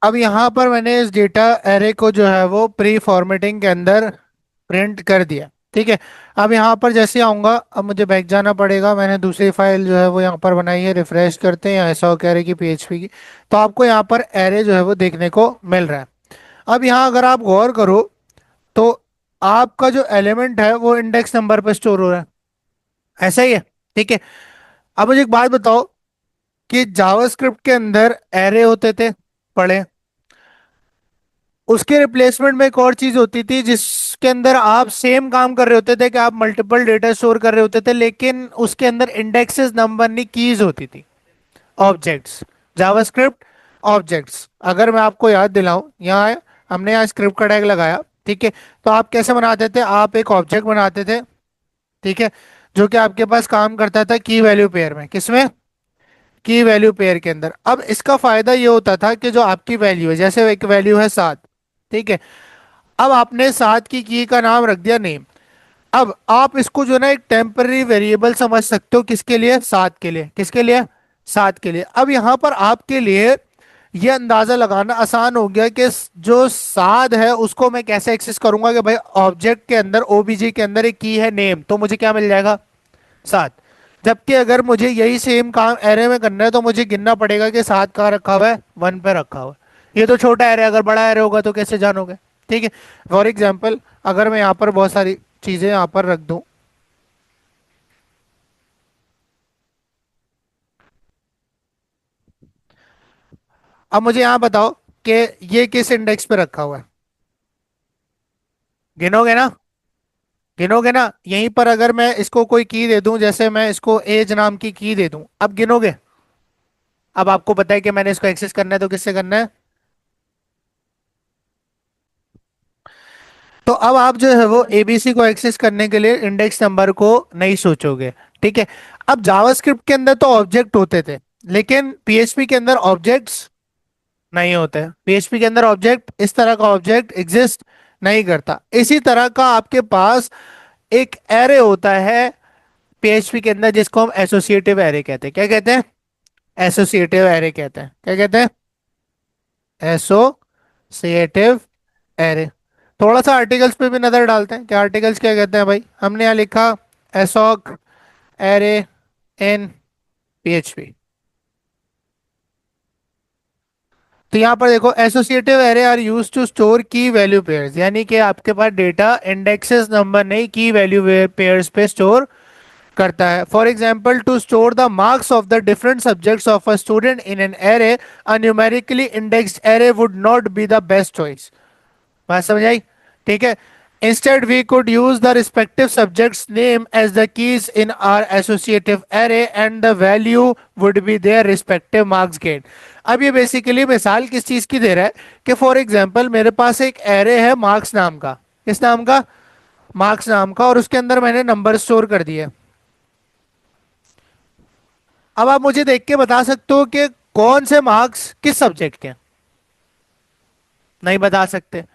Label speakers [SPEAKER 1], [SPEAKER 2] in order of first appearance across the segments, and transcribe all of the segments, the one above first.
[SPEAKER 1] अब यहाँ पर मैंने इस डेटा एरे को जो है वो प्री फॉर्मेटिंग के अंदर प्रिंट कर दिया। ठीक है। अब यहाँ पर जैसे आऊंगा, अब मुझे बैक जाना पड़ेगा। मैंने दूसरी फाइल जो है वो यहाँ पर बनाई है, रिफ्रेश करते हैं, ऐसा एरे की पीएचपी की। तो आपको यहाँ पर एरे जो है वो देखने को मिल रहा है। अब यहाँ अगर आप गौर करो तो आपका जो एलिमेंट है वो इंडेक्स नंबर पर स्टोर हो रहा है। ऐसा ही है। ठीक है। अब मुझे एक बात बताओ कि जावास्क्रिप्ट के अंदर एरे होते थे, पढ़े। उसके रिप्लेसमेंट में एक और चीज होती थी जिसके अंदर आप सेम काम कर रहे होते थे कि आप मल्टीपल डेटा स्टोर कर रहे होते थे, लेकिन उसके अंदर इंडेक्सेस नंबर नहीं, कीज होती थी, ऑब्जेक्ट्स। JavaScript objects. अगर मैं आपको याद दिलाऊं, यहाँ हमने यहाँ स्क्रिप्ट का टैग लगाया। ठीक है। तो आप कैसे बनाते थे? आप एक ऑब्जेक्ट बनाते थे, ठीक है, जो कि आपके पास काम करता था की वैल्यू पेयर में। किसमें? की वैल्यू पेयर के अंदर। अब इसका फायदा ये होता था कि जो आपकी वैल्यू है, जैसे एक वैल्यू है 7, ठीक है, अब आपने 7 की का नाम रख दिया नेम। अब आप इसको जो ना एक टेम्पररी वेरिएबल समझ सकते हो, किसके लिए? 7 के लिए। किसके लिए? 7 के लिए। अब यहां पर आपके लिए ये अंदाजा लगाना आसान हो गया कि जो 7 है उसको मैं कैसे एक्सेस करूंगा, कि भाई ऑब्जेक्ट के अंदर, ओबीजे के अंदर एक की है नेम, तो मुझे क्या मिल जाएगा? 7। जबकि अगर मुझे यही सेम काम एरे में करना है तो मुझे गिनना पड़ेगा कि 7 कहाँ रखा हुआ है, 1 पे रखा हुआ है। ये तो छोटा एरे, अगर बड़ा एरे होगा तो कैसे जानोगे? ठीक है। फॉर एग्जाम्पल, अगर मैं यहाँ पर बहुत सारी चीजें यहाँ पर रख दूं, अब मुझे यहाँ बताओ कि ये किस इंडेक्स पे रखा हुआ है। गिनोगे ना? गिनोगे ना? यहीं पर अगर मैं इसको कोई की दे दूं, जैसे मैं इसको एज नाम की दे दूं, अब गिनोगे? अब आपको पता है कि मैंने इसको एक्सेस करना है, तो किससे करना है? तो अब आप जो है वो एबीसी को एक्सेस करने के लिए इंडेक्स नंबर को नहीं सोचोगे। ठीक है। अब जावास्क्रिप्ट के अंदर तो ऑब्जेक्ट होते थे, लेकिन पीएचपी के अंदर ऑब्जेक्ट्स नहीं होते। पीएचपी के अंदर ऑब्जेक्ट, इस तरह का ऑब्जेक्ट एग्जिस्ट नहीं करता। इसी तरह का आपके पास एक एरे होता है पीएचपी के अंदर, जिसको हम एसोसिएटिव एरे कहते हैं। क्या कहते हैं? एसोसिएटिव एरे कहते हैं। क्या कहते हैं? Associative array. थोड़ा सा आर्टिकल्स पे भी नजर डालते हैं कि आर्टिकल्स क्या कहते हैं। भाई हमने यहाँ लिखा एसोक एरे इन पीएचपी। तो यहाँ पर देखो, associative array are use to store key value pairs, यानी कि आपके पास डेटा इंडेक्सेस नंबर नहीं, की वैल्यू पेयर्स पे स्टोर करता है। For example, to store the marks of the different subjects of a student in an array, a numerically indexed array would not be the best choice. बात समझ आई? ठीक है। Instead, we could use the respective subject's name as the keys in our associative array and the value would be their respective marks gained. अब ये basically मिसाल किस चीज की दे रहा है कि फॉर एग्जाम्पल मेरे पास एक एरे है मार्क्स नाम का। किस नाम का? मार्क्स नाम का। और उसके अंदर मैंने नंबर स्टोर कर दिए। अब आप मुझे देख के बता सकते हो कि कौन से मार्क्स किस सब्जेक्ट के हैं? नहीं बता सकते।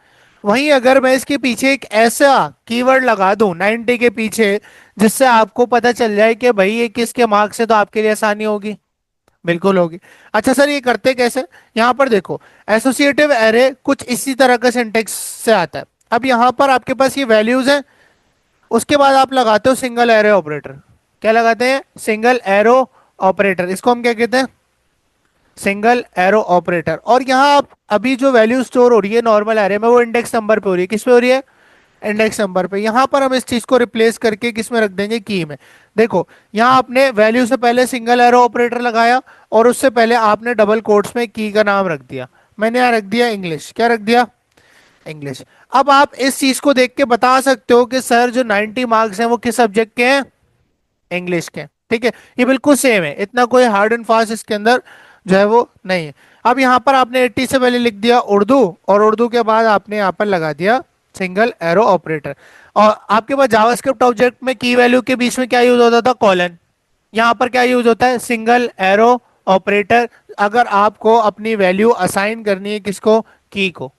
[SPEAKER 1] वहीं अगर मैं इसके पीछे एक ऐसा कीवर्ड लगा दूं 90 के पीछे, जिससे आपको पता चल जाए कि भाई ये किसके मार्क्स है, तो आपके लिए आसानी होगी। बिल्कुल होगी। अच्छा सर, ये करते कैसे? यहाँ पर देखो, एसोसिएटिव एरे कुछ इसी तरह का सिंटेक्स से आता है। अब यहाँ पर आपके पास ये वैल्यूज हैं, उसके बाद आप लगाते हो सिंगल एरो ऑपरेटर। क्या लगाते हैं? Single arrow operator. इसको हम क्या कहते हैं? Single arrow operator. और यहाँ आप अभी जो वैल्यू स्टोर हो रही है नॉर्मल एरे में, वो इंडेक्स नंबर पे हो रही है। किस पे हो रही है? इंडेक्स नंबर पे। यहाँ पर हम इस चीज को रिप्लेस करके किस में रख देंगे? की में। देखो, यहाँ आपने वैल्यू से पहले सिंगल एरो ऑपरेटर लगाया, और उससे पहले आपने डबल कोट्स में की का नाम रख दिया। मैंने यहाँ रख दिया इंग्लिश। क्या रख दिया? इंग्लिश। अब आप इस चीज को देख के बता सकते हो कि सर जो 90 मार्क्स हैं वो किस सब्जेक्ट के हैं? इंग्लिश के। ठीक है। ये बिल्कुल सेम है, इतना कोई हार्ड एंड फास्ट इसके अंदर जो है वो नहीं है। अब यहाँ पर आपने 80 से पहले लिख दिया उर्दू, और उर्दू के बाद आपने यहाँ पर लगा दिया सिंगल एरो ऑपरेटर। और आपके पास जावास्क्रिप्ट ऑब्जेक्ट में की वैल्यू के बीच में क्या यूज होता था? कॉलन। यहाँ पर क्या यूज होता है? Single arrow operator. अगर आपको अपनी वैल्यू असाइन करनी है किसको? की को,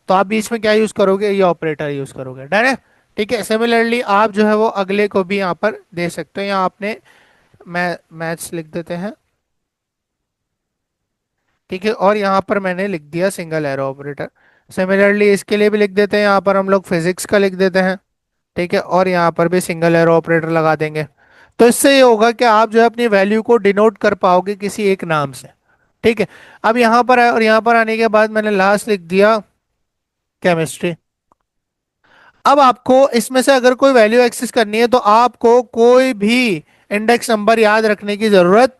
[SPEAKER 1] तो आप बीच में क्या यूज करोगे? ये ऑपरेटर यूज करोगे। डन है? ठीक है। सिमिलरली आप जो है वो अगले को भी यहाँ पर दे सकते हो। यहाँ आपने मैथ्स लिख देते हैं। ठीक है, और यहाँ पर मैंने लिख दिया सिंगल एरो ऑपरेटर। सिमिलरली इसके लिए भी लिख देते हैं, यहाँ पर हम लोग फिजिक्स का लिख देते हैं। ठीक है, और यहाँ पर भी सिंगल एरो ऑपरेटर लगा देंगे। तो इससे ये होगा कि आप जो है अपनी वैल्यू को डिनोट कर पाओगे किसी एक नाम से। ठीक है, अब यहाँ पर और यहाँ पर आने के बाद मैंने लास्ट लिख दिया केमिस्ट्री। अब आपको इसमें से अगर कोई वैल्यू एक्सेस करनी है तो आपको कोई भी इंडेक्स नंबर याद रखने की जरूरत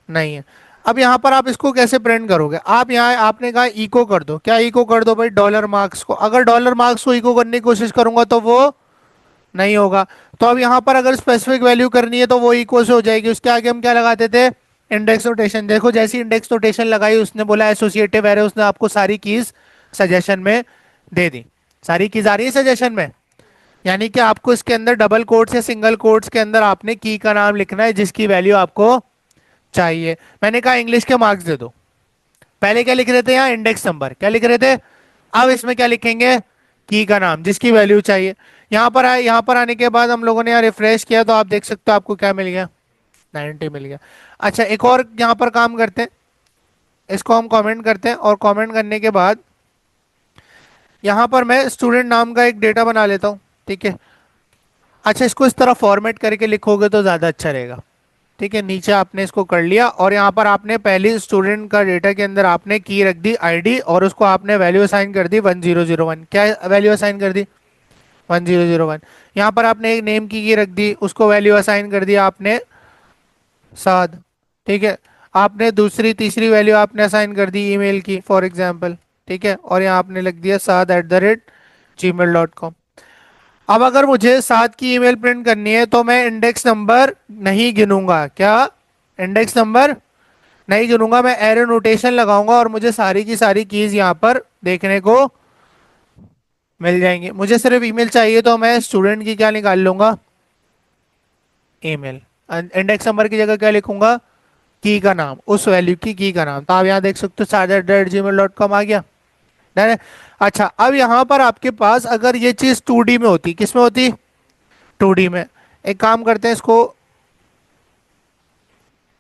[SPEAKER 1] नहीं है। अब यहां पर आप इसको कैसे प्रिंट करोगे, आप यहाँ आपने कहा इको कर दो, क्या इको कर दो भाई, डॉलर मार्क्स को। अगर डॉलर मार्क्स को इको करने की कोशिश करूंगा तो वो नहीं होगा। तो अब यहां पर अगर स्पेसिफिक वैल्यू करनी है तो वो इक्वल से हो जाएगी, उसके आगे हम क्या लगाते थे, इंडेक्स नोटेशन। देखो जैसी इंडेक्स नोटेशन लगाई उसने बोला एसोसिएटिव एरे, उसने आपको सारी कीज सजेशन में दे दी। सारी कीज आ रही है सजेशन में, यानी कि आपको इसके अंदर डबल कोट्स या सिंगल कोट्स के अंदर आपने की का नाम लिखना है जिसकी वैल्यू आपको चाहिए। मैंने कहा इंग्लिश के मार्क्स दे दो, पहले क्या लिख रहे थे यहाँ, इंडेक्स नंबर क्या लिख रहे थे, अब इसमें क्या लिखेंगे, की का नाम जिसकी वैल्यू चाहिए। यहाँ पर आए, यहाँ पर आने के बाद हम लोगों ने यहाँ रिफ्रेश किया तो आप देख सकते हो आपको क्या मिल गया, 90 मिल गया। अच्छा एक और यहाँ पर काम करते हैं, इसको हम कमेंट करते हैं और कमेंट करने के बाद यहाँ पर मैं स्टूडेंट नाम का एक डेटा बना लेता हूँ। ठीक है, अच्छा इसको इस तरह फॉर्मेट करके लिखोगे तो ज़्यादा अच्छा रहेगा। ठीक है, नीचे आपने इसको कर लिया और यहाँ पर आपने पहली स्टूडेंट का डेटा के अंदर आपने की रख दी आईडी और उसको आपने वैल्यू असाइन कर दी 1001। क्या वैल्यू असाइन कर दी, 1001। यहाँ पर आपने एक नेम की रख दी, उसको वैल्यू असाइन कर दिया आपने साद। ठीक है, आपने दूसरी तीसरी वैल्यू आपने असाइन कर दी ईमेल की फॉर एग्जांपल। ठीक है, और यहाँ आपने लिख दिया saad@gmail.com। अब अगर मुझे 7 की ईमेल प्रिंट करनी है तो मैं इंडेक्स नंबर नहीं गिनूंगा, क्या इंडेक्स नंबर नहीं गिनूंगा, मैं एरो नोटेशन लगाऊंगा और मुझे सारी की सारी कीज यहाँ पर देखने को मिल जाएंगी। मुझे सिर्फ ईमेल चाहिए तो मैं स्टूडेंट की क्या निकाल लूंगा, ईमेल। इंडेक्स नंबर की जगह क्या लिखूंगा, की का नाम, उस वैल्यू की का नाम। तो आप यहाँ देख सकते हो saad@gmail.com आ गया। डन है? अच्छा अब यहाँ पर आपके पास अगर ये चीज 2D में होती, किस में होती, 2D में। एक काम करते हैं, इसको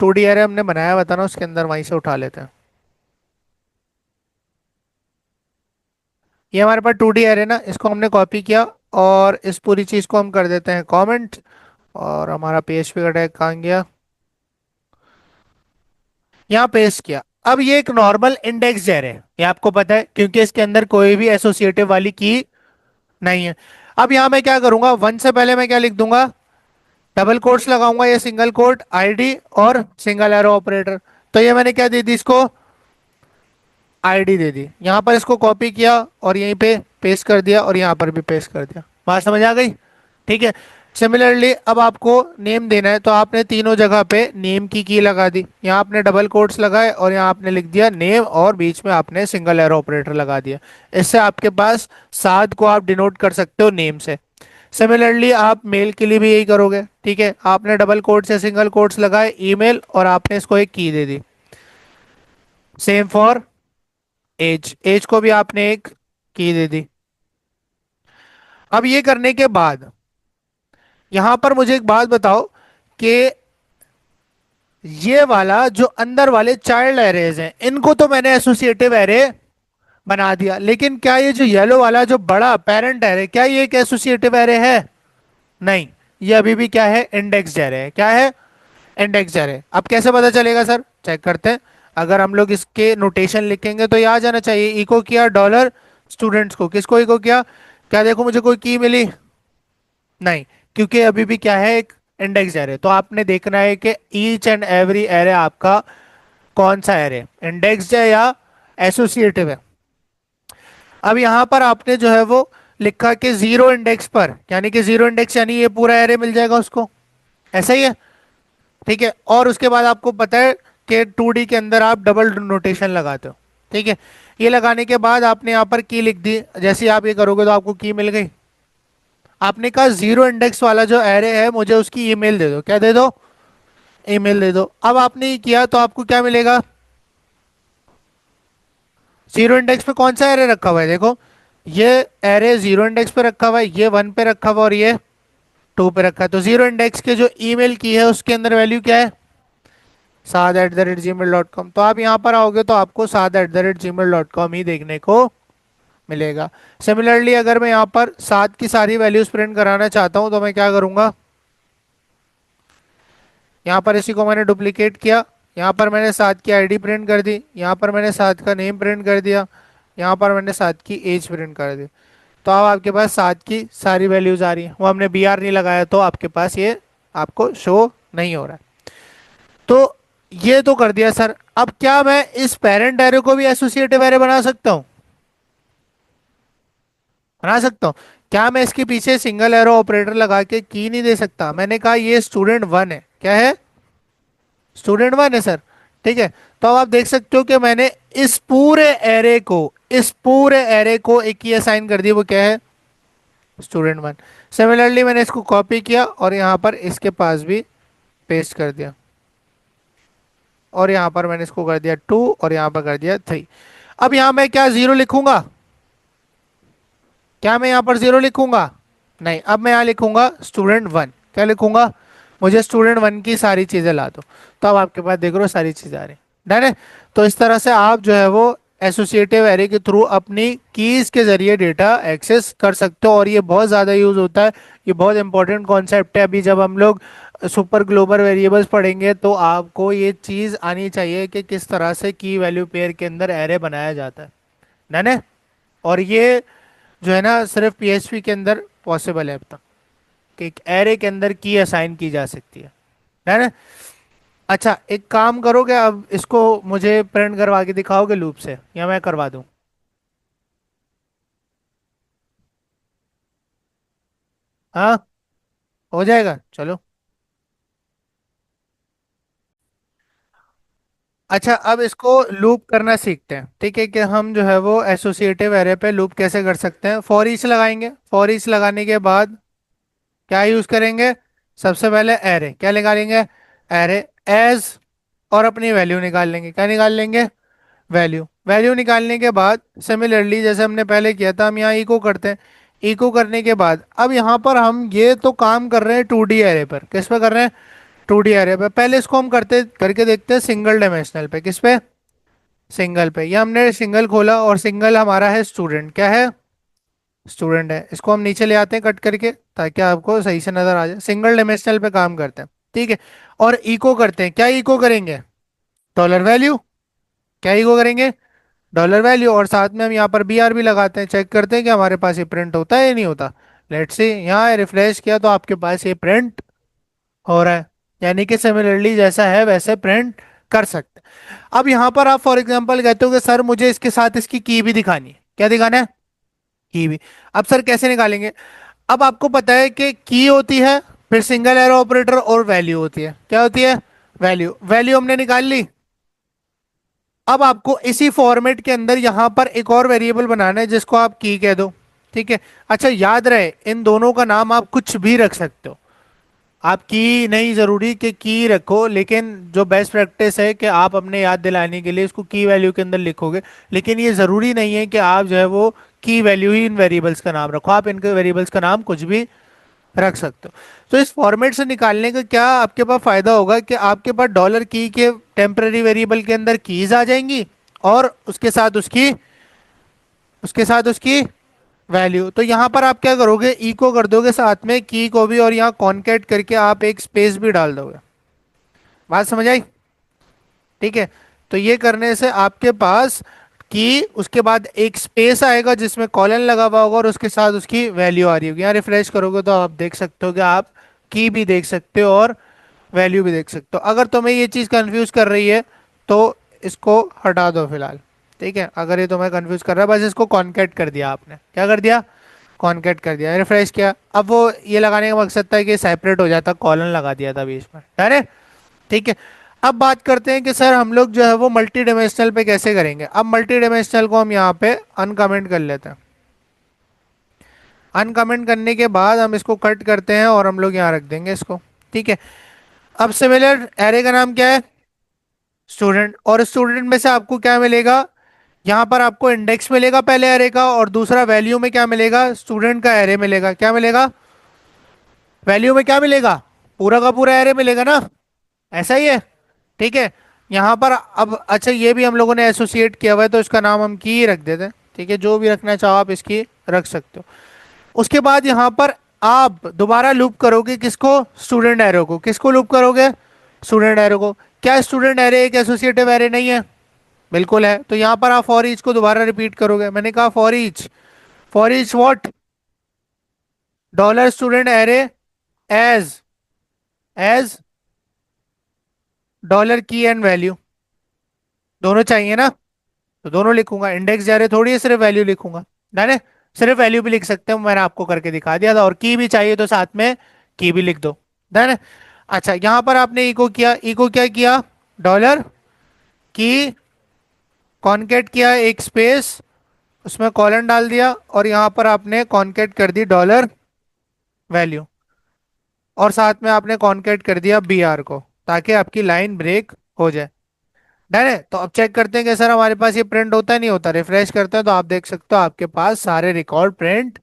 [SPEAKER 1] 2D एरे हमने बनाया हुआ था ना, उसके अंदर वहीं से उठा लेते हैं। ये हमारे पास 2D एरे ना, इसको हमने कॉपी किया और इस पूरी चीज को हम कर देते हैं कमेंट। और हमारा PHP का टैग कहाँ गया, यहाँ पेस्ट किया। अब ये एक नॉर्मल इंडेक्स एरे है, ये आपको पता है क्योंकि इसके अंदर कोई भी एसोसिएटिव वाली की नहीं है। अब यहाँ मैं क्या करूंगा, 1 से पहले मैं क्या लिख दूंगा, डबल कोट्स लगाऊंगा, ये सिंगल कोट आईडी और सिंगल एरो ऑपरेटर। तो ये मैंने क्या दे दी इसको, आईडी दे दी। यहाँ पर इसको कॉपी किया और यहीं पे पेस्ट कर दिया और यहाँ पर भी पेस्ट कर दिया। बात समझ आ गई। ठीक है, सिमिलरली अब आपको नेम देना है तो आपने तीनों जगह पे नेम की लगा दी। यहाँ आपने डबल कोट्स लगाए और यहाँ आपने लिख दिया नेम और बीच में आपने सिंगल एरो ऑपरेटर लगा दिया। इससे आपके पास साद को आप डिनोट कर सकते हो नेम से। सिमिलरली आप मेल के लिए भी यही करोगे। ठीक है, आपने डबल कोट्स या सिंगल कोट्स लगाए ईमेल और आपने इसको एक की दे दी। सेम फॉर एज, एज को भी आपने एक की दे दी। अब ये करने के बाद यहां पर मुझे एक बात बताओ कि ये वाला जो अंदर वाले चाइल्ड एरेज हैं इनको तो मैंने एसोसिएटिव एरे बना दिया, लेकिन क्या ये जो येलो वाला जो बड़ा पेरेंट एरे, क्या ये एक एसोसिएटिव एरे है, नहीं, ये अभी भी क्या है, इंडेक्स एरे है। क्या है, इंडेक्स एरे। अब कैसे पता चलेगा सर, चेक करते हैं। अगर हम लोग इसके नोटेशन लिखेंगे तो ये आ जाना चाहिए, इको किया डॉलर स्टूडेंट्स को, किसको इको किया, क्या देखो मुझे कोई की मिली, नहीं, क्योंकि अभी भी क्या है, एक इंडेक्स एरे। तो आपने देखना है कि ईच एंड एवरी एरे आपका कौन सा एरे, इंडेक्स है या एसोसिएटिव है। अब यहां पर आपने जो है वो लिखा कि जीरो इंडेक्स पर, यानी कि जीरो इंडेक्स यानी ये पूरा एरे मिल जाएगा उसको, ऐसा ही है। ठीक है, और उसके बाद आपको पता है कि 2D के अंदर आप डबल नोटेशन लगाते हो। ठीक है, ये लगाने के बाद आपने यहाँ पर की लिख दी, जैसे ही आप ये करोगे तो आपको की मिल गई। आपने कहा जीरो इंडेक्स वाला जो एरे है मुझे उसकी ईमेल दे दो, क्या दे दो, ईमेल दे दो। अब आपने ये किया तो आपको क्या मिलेगा, जीरो इंडेक्स पे कौन सा एरे रखा हुआ है, देखो ये एरे जीरो इंडेक्स पे रखा हुआ है, ये 1 पे रखा हुआ और ये 2 पे रखा है। तो जीरो इंडेक्स के जो ईमेल की है उसके अंदर वैल्यू क्या है, saad@gmail.com। तो आप यहाँ पर आओगे तो आपको saad@gmail.com ही देखने को मिलेगा। सिमिलरली अगर मैं यहाँ पर 7 की सारी वैल्यूज प्रिंट कराना चाहता हूँ तो मैं क्या करूंगा, यहाँ पर इसी को मैंने डुप्लीकेट किया, यहाँ पर मैंने 7 की आईडी प्रिंट कर दी, यहाँ पर मैंने 7 का नेम प्रिंट कर दिया, यहाँ पर मैंने 7 की एज प्रिंट कर दी। तो अब आपके पास 7 की सारी वैल्यूज आ रही है, वो हमने बी आर नहीं लगाया तो आपके पास ये आपको शो नहीं हो रहा है। तो ये तो कर दिया सर। अब क्या मैं इस पेरेंट एरे को भी एसोसिएटिव एरे बना सकता हूँ? बना सकता हूँ। क्या मैं इसके पीछे सिंगल एरो ऑपरेटर लगा के की नहीं दे सकता? मैंने कहा ये स्टूडेंट वन है, क्या है? स्टूडेंट वन है सर। ठीक है। तो अब आप देख सकते हो कि मैंने इस पूरे एरे को, इस पूरे एरे को एक ही असाइन कर दिया, वो क्या है? Student one. सिमिलरली मैंने इसको कॉपी किया और यहाँ पर इसके पास भी पेस्ट कर दिया, और यहाँ पर मैंने इसको कर दिया 2 और यहाँ पर कर दिया 3। अब यहाँ मैं क्या जीरो लिखूंगा? क्या मैं यहाँ पर जीरो लिखूंगा? नहीं, अब मैं यहाँ लिखूंगा स्टूडेंट वन। क्या लिखूंगा? मुझे स्टूडेंट वन की सारी चीजें ला दो। तो अब आपके पास देख रहे हो सारी चीजें आ रही। डन है। तो इस तरह से आप जो है वो एसोसिएटिव एरे के थ्रू अपनी कीज के जरिए डेटा एक्सेस कर सकते हो, और ये बहुत ज़्यादा यूज होता है। ये बहुत इंपॉर्टेंट कॉन्सेप्ट है। अभी जब हम लोग सुपर ग्लोबल वेरिएबल्स पढ़ेंगे तो आपको ये चीज़ आनी चाहिए कि किस तरह से की वैल्यू पेयर के अंदर एरे बनाया जाता है। डन है। और ये जो है ना सिर्फ पीएचपी के अंदर पॉसिबल है अब तक, कि एक एरे के अंदर की असाइन की जा सकती है ना। अच्छा, एक काम करोगे, अब इसको मुझे प्रिंट करवा के दिखाओगे लूप से, या मैं करवा दूं? हाँ, हो जाएगा, चलो। अच्छा, अब इसको लूप करना सीखते हैं। ठीक है, कि हम जो है वो एसोसिएटिव एरे पे लूप कैसे कर सकते हैं। फॉर ईच लगाएंगे। फॉर ईच लगाने के बाद क्या यूज करेंगे? सबसे पहले एरे क्या निकालेंगे? एरे एज, और अपनी वैल्यू निकाल लेंगे। क्या निकाल लेंगे? वैल्यू। वैल्यू निकालने के बाद सिमिलरली जैसे हमने पहले किया था, हम यहाँ इको करते हैं। इको करने के बाद अब यहाँ पर हम ये तो काम कर रहे हैं 2D एरे पर। किस पे कर रहे हैं? 2D एरे पे। पहले इसको हम करते करके देखते हैं सिंगल डायमेंशनल पे। किस पे? सिंगल पे। ये हमने सिंगल खोला और सिंगल हमारा है स्टूडेंट। क्या है? स्टूडेंट है। इसको हम नीचे ले आते हैं कट करके, ताकि आपको सही से नजर आ जाए। सिंगल डायमेंशनल पे काम करते हैं। ठीक है। और इको करते हैं। क्या इको करेंगे? Dollar value. क्या इको करेंगे? Dollar value. और साथ में हम यहाँ पर बी आर भी लगाते हैं, चेक करते हैं कि हमारे पास ये प्रिंट होता है या नहीं होता। लेट्स सी, यहाँ रिफ्रेश किया तो आपके पास ये प्रिंट हो रहा है। यानी कि सिमिलरली जैसा है वैसे प्रिंट कर सकते हैं। अब यहाँ पर आप फॉर एग्जांपल कहते हो कि सर मुझे इसके साथ इसकी की भी दिखानी है। क्या दिखाना है? की भी। अब सर कैसे निकालेंगे? अब आपको पता है कि की होती है, फिर सिंगल एरो ऑपरेटर, और वैल्यू होती है। क्या होती है? वैल्यू। वैल्यू हमने निकाल ली। अब आपको इसी फॉर्मेट के अंदर यहां पर एक और वेरिएबल बनाना है जिसको आप की कह दो। ठीक है। अच्छा, याद रहे इन दोनों का नाम आप कुछ भी रख सकते हो। आप की नहीं जरूरी कि की रखो, लेकिन जो बेस्ट प्रैक्टिस है कि आप अपने याद दिलाने के लिए इसको की वैल्यू के अंदर लिखोगे। लेकिन ये जरूरी नहीं है कि आप जो है वो की वैल्यू ही इन वेरिएबल्स का नाम रखो। आप इनके वेरिएबल्स का नाम कुछ भी रख सकते हो। तो इस फॉर्मेट से निकालने का क्या आपके पास फायदा होगा कि आपके पास डॉलर की के टेम्पररी वेरिएबल के अंदर कीज आ जाएंगी, और उसके साथ उसकी वैल्यू। तो यहाँ पर आप क्या करोगे? इको कर दोगे साथ में की को भी, और यहाँ कॉन्केट करके आप एक स्पेस भी डाल दोगे। बात समझ आई? ठीक है। तो ये करने से आपके पास की, उसके बाद एक स्पेस आएगा जिसमें कॉलन लगा हुआ होगा, और उसके साथ उसकी वैल्यू आ रही होगी। यहाँ रिफ्रेश करोगे तो आप देख सकते हो कि आप की भी देख सकते हो और वैल्यू भी देख सकते हो। अगर तुम्हें ये चीज़ कंफ्यूज कर रही है तो इसको हटा दो फिलहाल। ठीक है। अगर ये तुम्हें कंफ्यूज कर रहा है, बस इसको कॉन्केट कर दिया आपने। क्या कर दिया? कॉन्केट कर दिया, रिफ्रेश किया। अब वो ये लगाने का मकसद था कि सेपरेट हो जाता, कॉलन लगा दिया था बीच में। अरे ठीक है। अब बात करते हैं कि सर हम लोग जो है वो मल्टी डायमेंशनल पे कैसे करेंगे। अब मल्टी डायमेंशनल को हम यहाँ पे अनकमेंट कर लेते हैं। अनकमेंट करने के बाद हम इसको कट करते हैं और हम लोग यहाँ रख देंगे इसको। ठीक है। अब सिमिलर एरे का नाम क्या है? स्टूडेंट। और स्टूडेंट में से आपको क्या मिलेगा? यहाँ पर आपको इंडेक्स मिलेगा पहले एरे का, और दूसरा वैल्यू में क्या मिलेगा? स्टूडेंट का एरे मिलेगा। क्या मिलेगा? वैल्यू में क्या मिलेगा? पूरा का पूरा एरे मिलेगा ना। ऐसा ही है। ठीक है। यहाँ पर अब अच्छा ये भी हम लोगों ने एसोसिएट किया हुआ है तो इसका नाम हम की ही रख देते हैं। ठीक है, जो भी रखना चाहो आप इसकी रख सकते हो। उसके बाद यहाँ पर आप दोबारा लूप करोगे किसको, स्टूडेंट एरो को। किसको लूप करोगे, स्टूडेंट एरो को। क्या स्टूडेंट एरे एक एसोसिएटिव एरे नहीं है, बिल्कुल है। तो यहाँ पर आप फॉर ईच को दोबारा रिपीट करोगे। मैंने कहा for each what, dollar student array as as dollar key and value, दोनों चाहिए ना, तो दोनों लिखूंगा। इंडेक्स जा रहे थोड़ी है, सिर्फ वैल्यू लिखूंगा। ना सिर्फ वैल्यू भी लिख सकते हैं, मैंने आपको करके दिखा दिया था। और की भी चाहिए तो साथ में की भी लिख दो। डन। अच्छा यहां पर आपने इको किया, इको क्या किया, डॉलर की कॉनकेट किया, एक स्पेस, उसमें कॉलन डाल दिया, और यहां पर आपने कॉनकेट कर दी डॉलर वैल्यू, और साथ में आपने कॉनकेट कर दिया बी आर को, ताकि आपकी लाइन ब्रेक हो जाए। डन है। तो अब चेक करते हैं कि सर हमारे पास ये प्रिंट होता है नहीं होता। रिफ्रेश करते हैं तो आप देख सकते हो आपके पास सारे रिकॉर्ड प्रिंट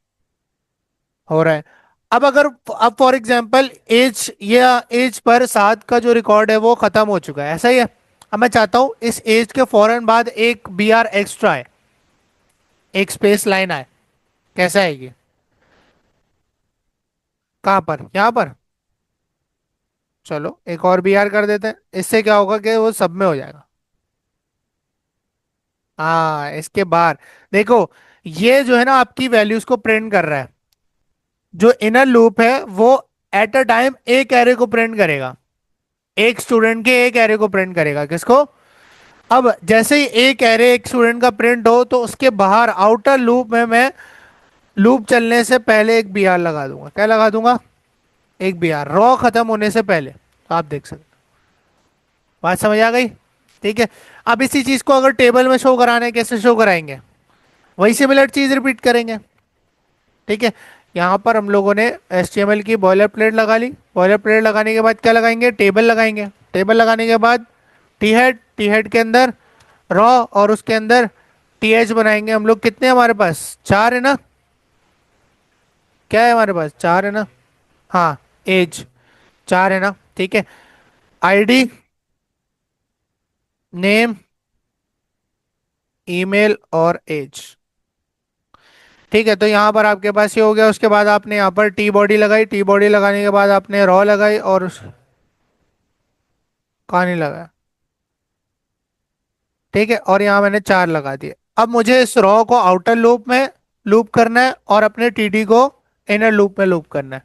[SPEAKER 1] हो रहा है। अब अगर, अब फॉर एग्जांपल एज, या एज पर 7 का जो रिकॉर्ड है वो खत्म हो चुका है, ऐसा ही है। अब मैं चाहता हूं इस एज के फौरन बाद एक बी आर एक्स्ट्रा है, एक स्पेस लाइन आए। कैसे आएगी, कहां पर, यहां पर। चलो एक और बी आर कर देते हैं, इससे क्या होगा कि वो सब में हो जाएगा। हाँ इसके बाहर देखो, ये जो है ना आपकी वैल्यूज को प्रिंट कर रहा है। जो इनर लूप है वो एट अ टाइम एक एरे को प्रिंट करेगा, एक स्टूडेंट के एक एरे को प्रिंट करेगा। किसको, अब जैसे ही एक एरे एक स्टूडेंट का प्रिंट हो तो उसके बाहर आउटर लूप में मैं लूप चलने से पहले एक बी आर लगा दूंगा। क्या लगा दूंगा, एक बी आर, रॉ खत्म होने से पहले। तो आप देख सकते हो। बात समझ आ गई। ठीक है। अब इसी चीज को अगर टेबल में शो कराना है, कैसे शो कराएंगे, वही सिमिलर चीज रिपीट करेंगे। ठीक है। यहाँ पर हम लोगों ने HTML की बॉयलर प्लेट लगा ली। बॉयलर प्लेट लगाने के बाद क्या लगाएंगे, टेबल लगाएंगे। टेबल लगाने के बाद टी हेड के अंदर रॉ, और उसके अंदर TH बनाएंगे हम लोग। कितने हमारे पास, 4 है ना, क्या है हमारे पास, 4 है ना। हाँ, एज 4 है ना, ठीक है। ID, नेम, ईमेल और एज। ठीक है, तो यहाँ पर आपके पास ये हो गया। उसके बाद आपने यहाँ पर टी बॉडी लगाई, टी बॉडी लगाने के बाद आपने रॉ लगाई, और कहानी लगाया। ठीक है, और यहाँ मैंने 4 लगा दिए। अब मुझे इस रॉ को आउटर लूप में लूप करना है, और अपने TD को इनर लूप में लूप करना है।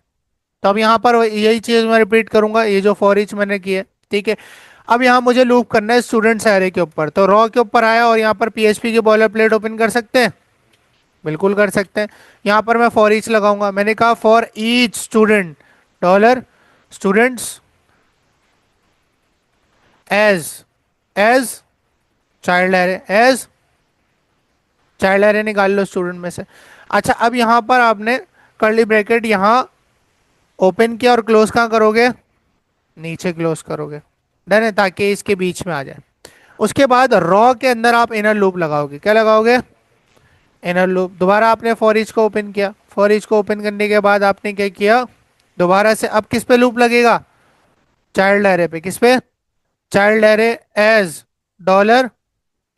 [SPEAKER 1] तो अब यहाँ पर यही चीज मैं रिपीट करूंगा, ये जो फॉर ईच मैंने की है। ठीक है। अब यहाँ मुझे लूप करना है स्टूडेंट्स एरे के ऊपर, तो रॉ के ऊपर आया, और यहाँ पर PHP की बॉयलर प्लेट ओपन कर सकते हैं, बिल्कुल कर सकते हैं। यहाँ पर मैं फॉर ईच लगाऊंगा। मैंने कहा for each student, dollar students as as child array, as child array निकाल लो स्टूडेंट में से। अच्छा अब यहाँ पर आपने कर्ली ब्रैकेट यहाँ ओपन किया, और क्लोज कहाँ करोगे, नीचे क्लोज करोगे। डन है, ताकि इसके बीच में आ जाए। उसके बाद रॉ के अंदर आप इनर लूप लगाओगे। क्या लगाओगे, इनर लूप। दोबारा आपने फॉर ईच को ओपन किया। फॉर ईच को ओपन करने के बाद आपने क्या किया, दोबारा से अब किस पे लूप लगेगा, चाइल्ड एरे पे। किस पे, child array as dollar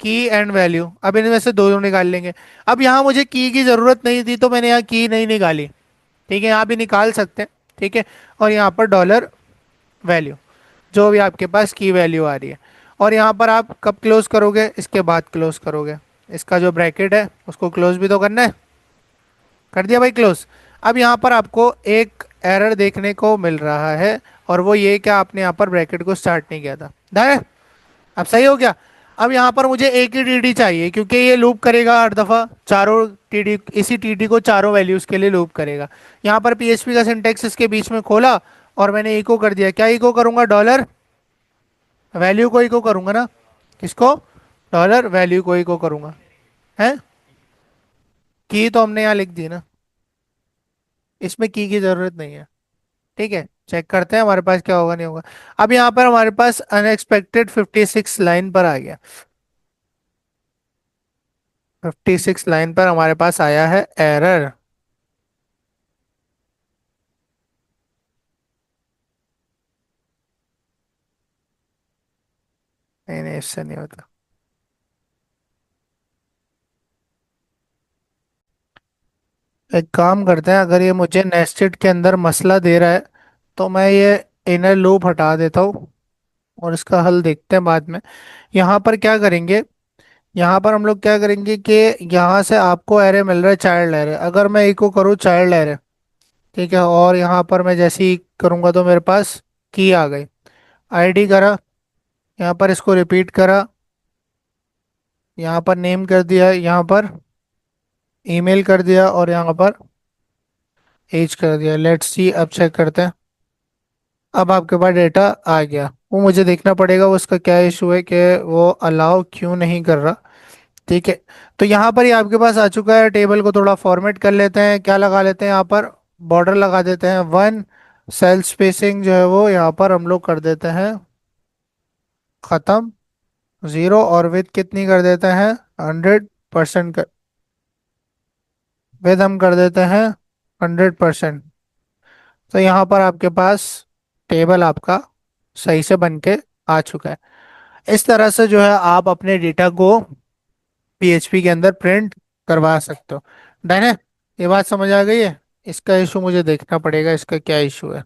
[SPEAKER 1] key and value. अब इनमें से दो निकाल लेंगे। अब यहाँ मुझे की जरूरत नहीं थी, तो मैंने यहाँ की नहीं निकाली। ठीक है, यहाँ भी निकाल सकते हैं। ठीक है, और यहाँ पर डॉलर वैल्यू, जो भी आपके पास की वैल्यू आ रही है। और यहाँ पर आप कब क्लोज करोगे, इसके बाद क्लोज करोगे। इसका जो ब्रैकेट है उसको क्लोज भी तो करना है, कर दिया भाई क्लोज। अब यहाँ पर आपको एक एरर देखने को मिल रहा है, और वो ये कि आपने यहाँ पर ब्रैकेट को स्टार्ट नहीं किया था। है, अब सही हो गया। अब यहाँ पर मुझे एक ही TD चाहिए, क्योंकि ये लूप करेगा हर दफा चारों TD, इसी TD को चारों वैल्यूज के लिए लूप करेगा। यहाँ पर PHP का सिंटेक्स इसके बीच में खोला, और मैंने इको कर दिया। क्या इको करूंगा, डॉलर वैल्यू को इको करूंगा ना। किसको, डॉलर वैल्यू को इको करूंगा। है, की तो हमने यहाँ लिख दी ना, इसमें की जरूरत नहीं है। ठीक है, चेक करते हैं हमारे पास क्या होगा नहीं होगा। अब यहाँ पर हमारे पास अनएक्सपेक्टेड 56 लाइन पर आ गया। 56 लाइन पर हमारे पास आया है एरर। नहीं नहीं, इससे नहीं होता। एक काम करते हैं, अगर ये मुझे नेस्टेड के अंदर मसला दे रहा है तो मैं ये इनर लूप हटा देता हूँ और इसका हल देखते हैं बाद में। यहाँ पर क्या करेंगे, यहाँ पर हम लोग क्या करेंगे कि यहाँ से आपको एरे मिल रहा है चाइल्ड एरे, अगर मैं इको करूँ चाइल्ड एरे, ठीक है, और यहाँ पर मैं जैसे ही करूँगा तो मेरे पास की आ गई। आईडी करा, यहाँ पर इसको रिपीट करा, यहाँ पर नेम कर दिया, यहाँ पर ईमेल कर दिया और यहाँ पर एज कर दिया। लेट्स सी, अब चेक करते हैं। अब आपके पास डेटा आ गया, वो मुझे देखना पड़ेगा वो उसका क्या इशू है कि वो अलाउ क्यों नहीं कर रहा। ठीक है, तो यहाँ पर ही आपके पास आ चुका है। टेबल को थोड़ा फॉर्मेट कर लेते हैं, क्या लगा लेते हैं यहाँ पर, बॉर्डर लगा देते हैं 1। सेल स्पेसिंग जो है वो यहाँ पर हम लोग कर देते हैं खत्म, 0, और विथ कितनी कर देते हैं, 100%। विथ हम कर देते हैं 100%। तो यहाँ पर आपके पास टेबल आपका सही से बन के आ चुका है। इस तरह से जो है आप अपने डेटा को पीएचपी के अंदर प्रिंट करवा सकते हो। डन है, ये बात समझ आ गई है। इसका इशू मुझे देखना पड़ेगा, इसका क्या इशू है।